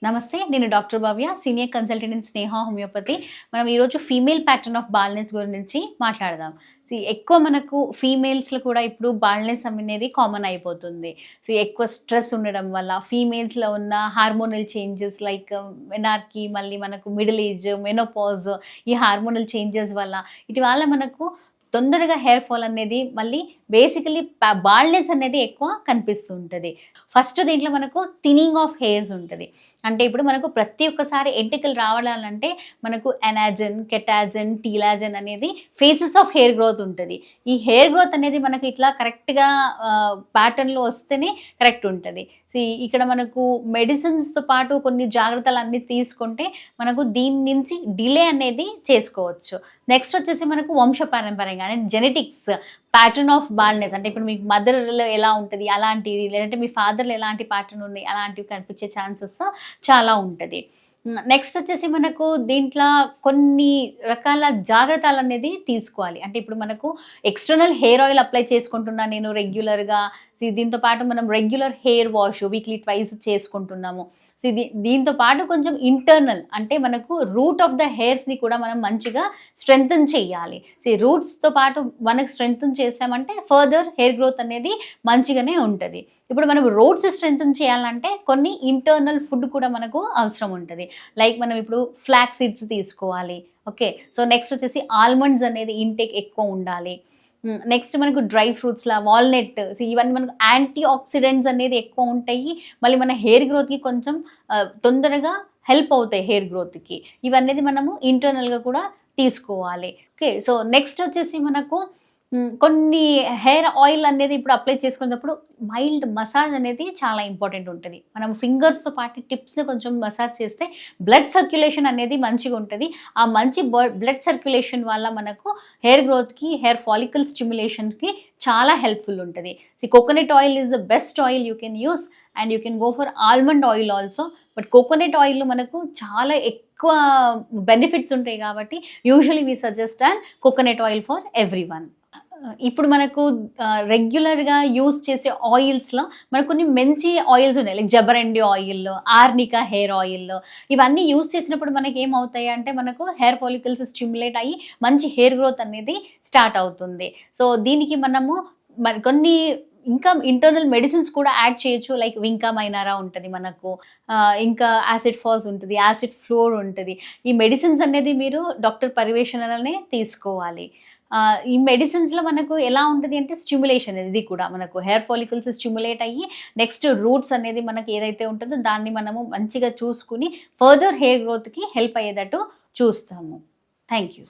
నమస్తే, నేను doctor Bhavya, senior consultant in Sneha homeopathy. మనం ఈరోజు ఫీమేల్ ప్యాటర్న్ ఆఫ్ బాల్నెస్ గురించి మాట్లాడదాం. ఎక్కువ మనకు ఫీమేల్స్లో కూడా ఇప్పుడు బాల్నెస్ అనేది కామన్ అయిపోతుంది. ఎక్కువ స్ట్రెస్ ఉండడం వల్ల ఫీమేల్స్లో ఉన్న హార్మోనల్ చేంజెస్ లైక్ మెనార్కీ, మళ్ళీ మనకు మిడిల్ ఏజ్, మెనోపాజ్, ఈ హార్మోనల్ చేంజెస్ వల్ల ఇటు వల్ల మనకు తొందరగా హెయిర్ ఫాల్ అనేది మళ్ళీ బేసికలీ బాల్నెస్ అనేది ఎక్కువ కనిపిస్తూ ఉంటుంది. ఫస్ట్ దీంట్లో మనకు థిన్నింగ్ ఆఫ్ హెయిర్స్ ఉంటుంది. అంటే ఇప్పుడు మనకు ప్రతి ఒక్కసారి ఎంటికలు రావాలంటే మనకు ఎనాజన్, కెటాజన్, టీలాజన్ అనేది ఫేసెస్ ఆఫ్ హెయిర్ గ్రోత్ ఉంటుంది. ఈ హెయిర్ గ్రోత్ అనేది మనకి ఇట్లా కరెక్ట్గా ప్యాటర్న్లో వస్తేనే కరెక్ట్ ఉంటుంది. ఇక్కడ మనకు మెడిసిన్స్తో పాటు కొన్ని జాగ్రత్తలు అన్నీ తీసుకుంటే మనకు దీని నుంచి డిలే అనేది చేసుకోవచ్చు. నెక్స్ట్ వచ్చేసి మనకు వంశపారంపర్యంగా అంటే జెనెటిక్స్ ప్యాటర్న్ ఆఫ్ బాల్నెస్, అంటే ఇప్పుడు మీ మదర్లో ఎలా ఉంటుంది అలాంటిది, లేదంటే మీ ఫాదర్లో ఎలాంటి ప్యాటర్న్ ఉన్నాయి అలాంటివి కనిపించే ఛాన్సెస్ చాలా ఉంటుంది. నెక్స్ట్ వచ్చేసి మనకు దీంట్లో కొన్ని రకాల జాగ్రత్తలు అనేది తీసుకోవాలి. అంటే ఇప్పుడు మనకు ఎక్స్టర్నల్ హెయిర్ ఆయిల్ అప్లై చేసుకుంటున్నాను నేను రెగ్యులర్గా. దీంతో పాటు మనం regular hair wash weekly twice చేసుకుంటున్నాము. దీంతో పాటు కొంచెం ఇంటర్నల్ అంటే మనకు రూట్ ఆఫ్ ద హెయిర్స్ని కూడా మనం మంచిగా స్ట్రెంగ్తన్ చేయాలి. రూట్స్తో పాటు మనకు స్ట్రెంగ్తన్ చేసామంటే ఫర్దర్ హెయిర్ గ్రోత్ అనేది మంచిగానే ఉంటుంది. ఇప్పుడు మనం రూట్స్ స్ట్రెంగ్తన్ చేయాలంటే కొన్ని ఇంటర్నల్ ఫుడ్ కూడా మనకు అవసరం ఉంటుంది. లైక్ మనం ఇప్పుడు ఫ్లాక్ సీడ్స్ తీసుకోవాలి. ఓకే, సో నెక్స్ట్ వచ్చేసి ఆల్మండ్స్ అనేది ఇంటేక్ ఎక్కువ ఉండాలి. నెక్స్ట్ మనకు డ్రై ఫ్రూట్స్లా వాల్నట్, ఇవన్నీ మనకు యాంటీ ఆక్సిడెంట్స్ అనేది ఎక్కువ ఉంటాయి. మళ్ళీ మన హెయిర్ గ్రోత్కి కొంచెం తొందరగా హెల్ప్ అవుతాయి హెయిర్ గ్రోత్కి. ఇవన్నీ మనము ఇంటర్నల్గా కూడా తీసుకోవాలి. ఓకే, సో నెక్స్ట్ వచ్చేసి మనకు కొన్ని హెయిర్ ఆయిల్ అనేది ఇప్పుడు అప్లై చేసుకున్నప్పుడు మైల్డ్ మసాజ్ అనేది చాలా ఇంపార్టెంట్ ఉంటుంది. మనం ఫింగర్స్తో పాటు టిప్స్ని కొంచెం మసాజ్ చేస్తే బ్లడ్ సర్క్యులేషన్ అనేది మంచిగా ఉంటుంది. ఆ మంచి బ్లడ్ సర్క్యులేషన్ వల్ల మనకు హెయిర్ గ్రోత్కి, హెయిర్ ఫాలికల్ స్టిమ్యులేషన్కి చాలా హెల్ప్ఫుల్ ఉంటుంది. Coconut oil is the best oil you can use and you can go for almond oil also. But coconut oil మనకు చాలా ఎక్కువ బెనిఫిట్స్ ఉంటాయి కాబట్టి usually we suggest and coconut oil for every one. ఇప్పుడు మనకు రెగ్యులర్గా use చేసే ఆయిల్స్లో మనకు కొన్ని మంచి ఆయిల్స్ ఉన్నాయి. Like jaborandi oil, arnica hair oil, ఇవన్నీ యూస్ చేసినప్పుడు మనకి ఏమవుతాయి అంటే మనకు హెయిర్ ఫాలికల్స్ స్టిమ్యులేట్ అయ్యి మంచి హెయిర్ గ్రోత్ అనేది స్టార్ట్ అవుతుంది. సో దీనికి మనము కొన్ని ఇంకా ఇంటర్నల్ మెడిసిన్స్ కూడా యాడ్ చేయొచ్చు. లైక్ వింకా మైనారా ఉంటుంది మనకు, ఇంకా యాసిడ్ ఫాస్ ఉంటుంది, యాసిడ్ ఫ్లోర్ ఉంటుంది. ఈ మెడిసిన్స్ అనేది మీరు డాక్టర్ పర్యవేక్షణలోనే తీసుకోవాలి. ఈ మెడిసిన్స్లో మనకు ఎలా ఉంటుంది అంటే స్టిమ్యులేషన్, ఇది కూడా మనకు హెయిర్ ఫాలికల్స్ స్టిమ్యులేట్ అయ్యి నెక్స్ట్ రూట్స్ అనేది మనకి ఏదైతే ఉంటుందో దాన్ని మనము మంచిగా చూసుకుని ఫర్దర్ హెయిర్ గ్రోత్కి హెల్ప్ అయ్యేటట్టు చూస్తాము. Thank you.